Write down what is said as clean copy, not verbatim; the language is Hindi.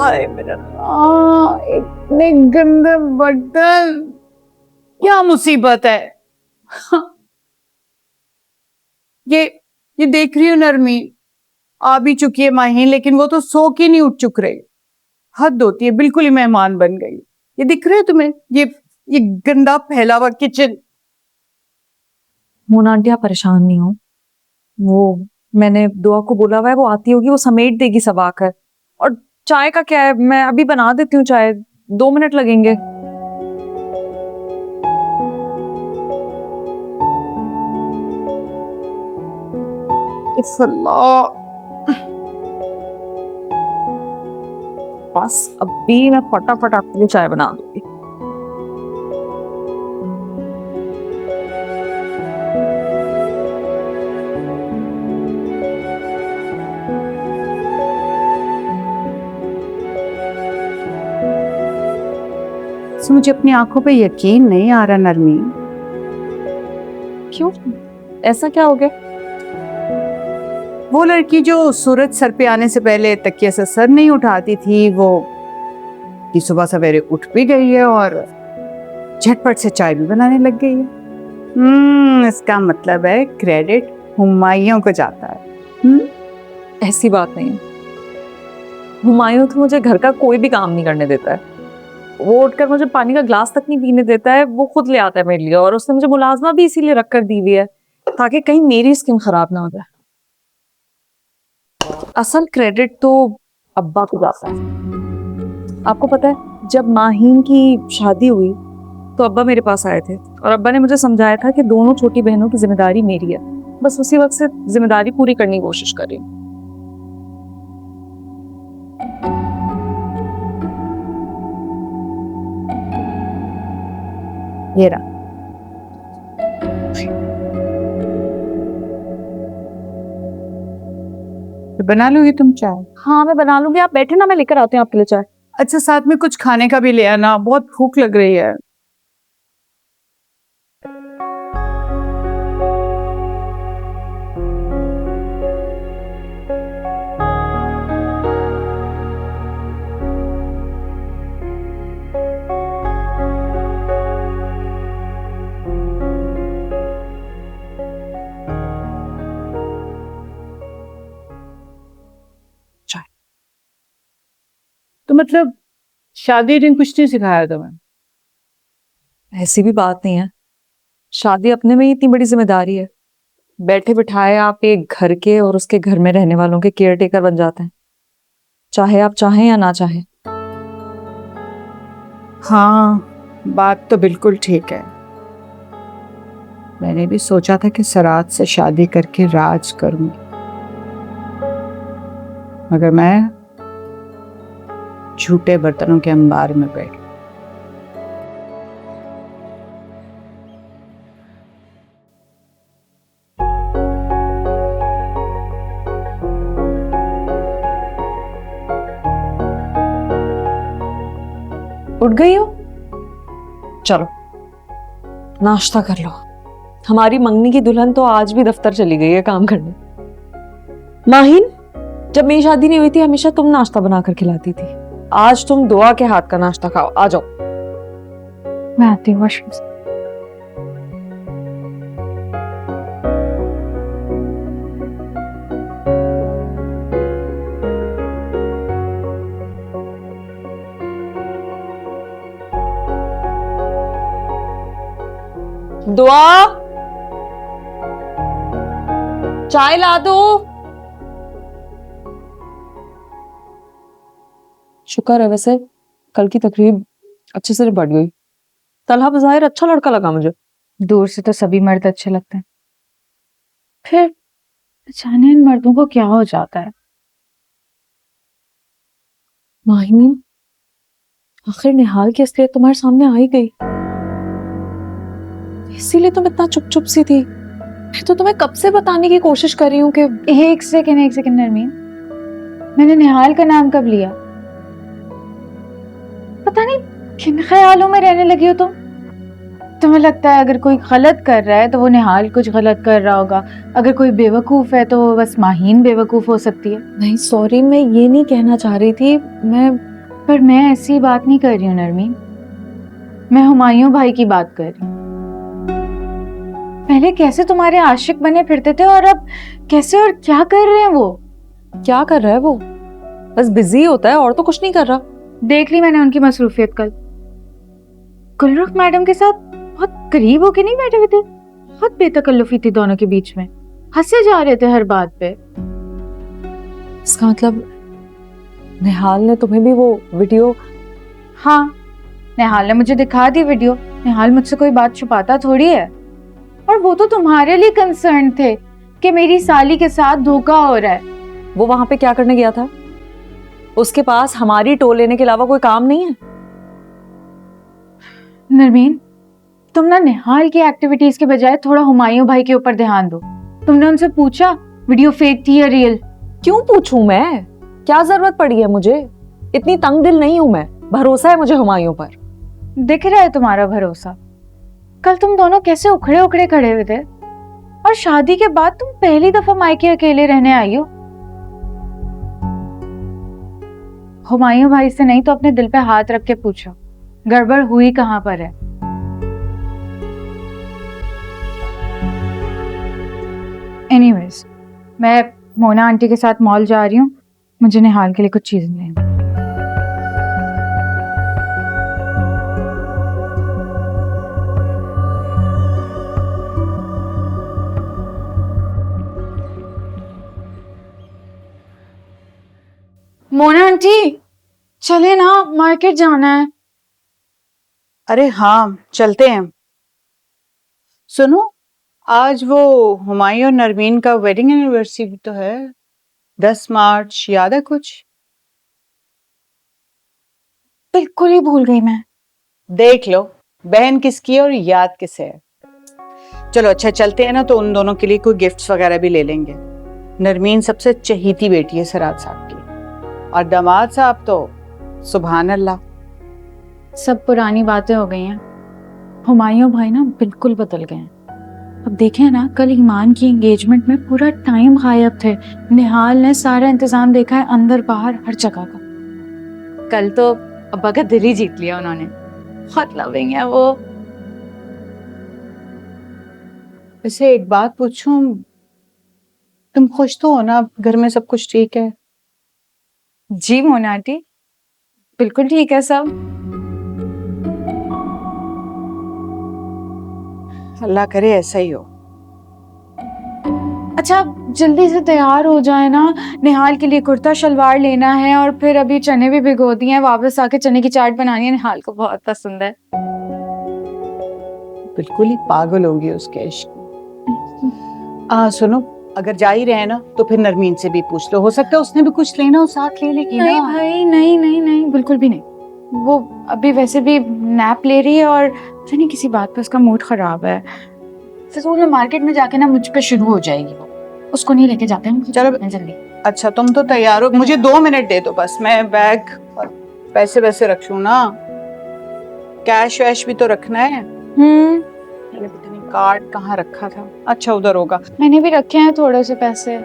हाय मेरा इतने गंदे बर्तन, क्या मुसीबत है। ये देख रही हो नरमी, आ भी चुकी है माही, लेकिन वो तो सो के नहीं उठ चुक रही। हद होती है, बिल्कुल ही मेहमान बन गई। ये दिख रहे हो तुम्हें, ये गंदा फैला हुआ किचन। मोना आंटी आप परेशान नहीं हो, वो मैंने दुआ को बोला हुआ है, वो आती होगी, वो समेट देगी सब आकर। और चाय का क्या है, मैं अभी बना देती हूँ चाय, 2 मिनट लगेंगे। बस अभी मैं फटाफट आपके लिए चाय बना दूंगी। मुझे अपनी आंखों पे यकीन नहीं आ रहा नरमी। क्यों, ऐसा क्या हो गया? वो लड़की जो सूरज सर पे आने से पहले तकिया से सर नहीं उठाती थी, वो कि सुबह सवेरे उठ भी गई है और झटपट से चाय भी बनाने लग गई है। इसका मतलब है क्रेडिट हुमायूं को जाता है। ऐसी बात नहीं है, हुमायूं तो मुझे घर का कोई भी काम नहीं करने देता है। वो उठकर मुझे पानी का ग्लास तक नहीं पीने देता है, वो खुद ले आता है मेरे लिए। और उसने मुझे मुलाजमा भी इसीलिए रख कर दी हुई है ताकि कहीं मेरी स्किन खराब ना हो जाए। असल क्रेडिट तो अब्बा को जाता है। आपको पता है, जब माहीन की शादी हुई तो अब्बा मेरे पास आए थे और अब्बा ने मुझे समझाया था कि दोनों छोटी बहनों की जिम्मेदारी मेरी है। बस उसी वक्त से जिम्मेदारी पूरी करने की कोशिश कर रही हूँ। ये रहा। तो बना लोगी तुम चाय? हाँ मैं बना लूंगी, आप बैठे ना, मैं लेकर आती हूँ आपके लिए चाय। अच्छा, साथ में कुछ खाने का भी ले आना, बहुत भूख लग रही है। तो मतलब शादी दिन कुछ नहीं सिखाया तुम्हें? ऐसी भी बात नहीं है, शादी अपने में ही इतनी बड़ी जिम्मेदारी है। बैठे बिठाए आप एक घर के और उसके घर में रहने वालों के केयर टेकर बन जाते हैं, चाहे आप चाहें या ना चाहें। हाँ, बात तो बिल्कुल ठीक है। मैंने भी सोचा था कि सराज से शादी करके राज करूंगी, मगर मैं झूठे बर्तनों के अंबार में बैठ। उठ गई हो? चलो नाश्ता कर लो। हमारी मंगनी की दुल्हन तो आज भी दफ्तर चली गई है काम करने। माहिन, जब मेरी शादी नहीं हुई थी हमेशा तुम नाश्ता बना कर खिलाती थी। आज तुम दुआ के हाथ का नाश्ता खाओ, आ जाओ। मैं आती हूँ वॉशरूम से। दुआ, चाय ला दो। शुक्र है वैसे कल की तकरीब अच्छे से निपट गई। तलहा बज़ाहिर अच्छा लड़का लगा मुझे। दूर से तो सभी मर्द अच्छे लगते हैं, फिर जाने इन मर्दों को क्या हो जाता है। माहिन, आखिर निहाल की असलियत तुम्हारे सामने आ ही गई, इसीलिए तुम इतना चुप चुप सी थी। मैं तो तुम्हें कब से बताने की कोशिश कर रही हूँ कि एक सेकंड नरमीन, मैंने निहाल का नाम कब लिया? पता नहीं किन ख्यालों में रहने लगी हो तुम। तुम्हें लगता है अगर कोई गलत कर रहा है तो वो निहाल कुछ गलत कर रहा होगा, अगर कोई बेवकूफ है तो वो बस माहीन बेवकूफ हो सकती है। नहीं सॉरी, मैं ये नहीं कहना चाह रही थी। मैं पर मैं ऐसी बात नहीं कर रही हूँ नरमीन, मैं हुमायूं भाई की बात कर रही हूँ। पहले कैसे तुम्हारे आशिक बने फिरते थे और अब कैसे और क्या कर रहे हैं वो? क्या कर रहा है वो? बस बिजी होता है और तो कुछ नहीं कर रहा। देख ली मैंने उनकी मसरूफियत कल। गुलरुख मैडम के साथ बहुत करीब होके नहीं बैठे हुए थे, बहुत बेतकल्लुफी थी दोनों के बीच में, हंसे जा रहे थे हर बात पे। इसका मतलब निहाल ने तुम्हें भी वो वीडियो? हाँ, निहाल ने मुझे दिखा दी वीडियो। निहाल मुझसे कोई बात छुपाता थोड़ी है। और वो तो तुम्हारे लिए कंसर्न थे कि मेरी साली के साथ धोखा हो रहा है। वो वहां पे क्या करने गया था? उसके पास हमारी टोल लेने के अलावा कोई काम नहीं है। नरमीन, तुम ना निहाल की एक्टिविटीज के बजाय थोड़ा हुमायूं भाई के ऊपर ध्यान दो। तुमने उनसे पूछा वीडियो फेक थी या रियल? क्यों पूछूं मैं? क्या जरूरत पड़ी है मुझे? इतनी तंग दिल नहीं हूं मैं, भरोसा है मुझे हुमायूं पर। दिख रहा है तुम्हारा भरोसा। कल तुम दोनों कैसे उखड़े उखड़े खड़े हुए थे, और शादी के बाद तुम पहली दफा मायके अकेले रहने आई हो। हुमायूं भाई से नहीं तो अपने दिल पे हाथ रख के पूछो, गड़बड़ हुई कहां पर है। एनीवेज, मैं मोना आंटी के साथ मॉल जा रही हूँ, मुझे निहाल के लिए कुछ चीजें लेनी। मोना आंटी, चले ना, मार्केट जाना है। अरे हाँ चलते हैं। सुनो, आज वो हुमायूं और नरमीन का वेडिंग एनिवर्सरी भी तो है, 10 मार्च, याद है कुछ? बिल्कुल ही भूल गई मैं। देख लो, बहन किसकी है और याद किसे है। चलो अच्छा चलते हैं ना, तो उन दोनों के लिए कोई गिफ्ट्स वगैरह भी ले लेंगे। नरमीन सबसे चहीती बेटी है सराज साहब की, और दामाद साहब तो सुभान अल्लाह। सब पुरानी बातें हो गई हैं। हुमायूं भाई ना बिल्कुल बदल गए हैं। अब देखें ना, कल ईमान की एंगेजमेंट में पूरा टाइम गायब थे। निहाल ने सारा इंतजाम देखा है, अंदर बाहर हर जगह का। कल तो अब्बा का दिल ही जीत लिया उन्होंने। बहुत लविंग है वो। वैसे एक बात पूछूं, तुम खुश तो हो ना? घर में सब कुछ ठीक है? जी मोना आंटी, बिल्कुल ठीक है सब। अल्लाह करे ऐसा ही हो। अच्छा, जल्दी से तैयार हो जाए ना, निहाल के लिए कुर्ता शलवार लेना है, और फिर अभी चने भी भिगो दिए हैं, वापस आके चने की चाट बनानी है। निहाल को बहुत पसंद है। बिल्कुल ही पागल होगी उसके इश्क। सुनो, अगर जा ही रहे ना तो फिर नरमीन से भी पूछ लो, हो सकता है उसने भी कुछ लेना हो, साथ ले लेगी नहीं ना। भाई, नहीं नहीं नहीं, बिल्कुल भी नहीं। वो अभी वैसे भी नैप ले रही है, और पता नहीं किसी बात पे उसका मूड खराब है। फिजूल में मार्केट में जाके ना मुझ पे शुरू हो जाएगी वो। उसको नहीं लेके जाते हम। चलो जल्दी। अच्छा, तुम तो तैयार हो, मुझे 2 मिनट दे दो बस, मैं बैग और पैसे वैसे रख लूं ना। कैश वैश भी तो रखना है। अरे पता नहीं कार्ड कहाँ रखा था। अच्छा उधर होगा। मैंने भी रखे हैं थोड़े से पैसे।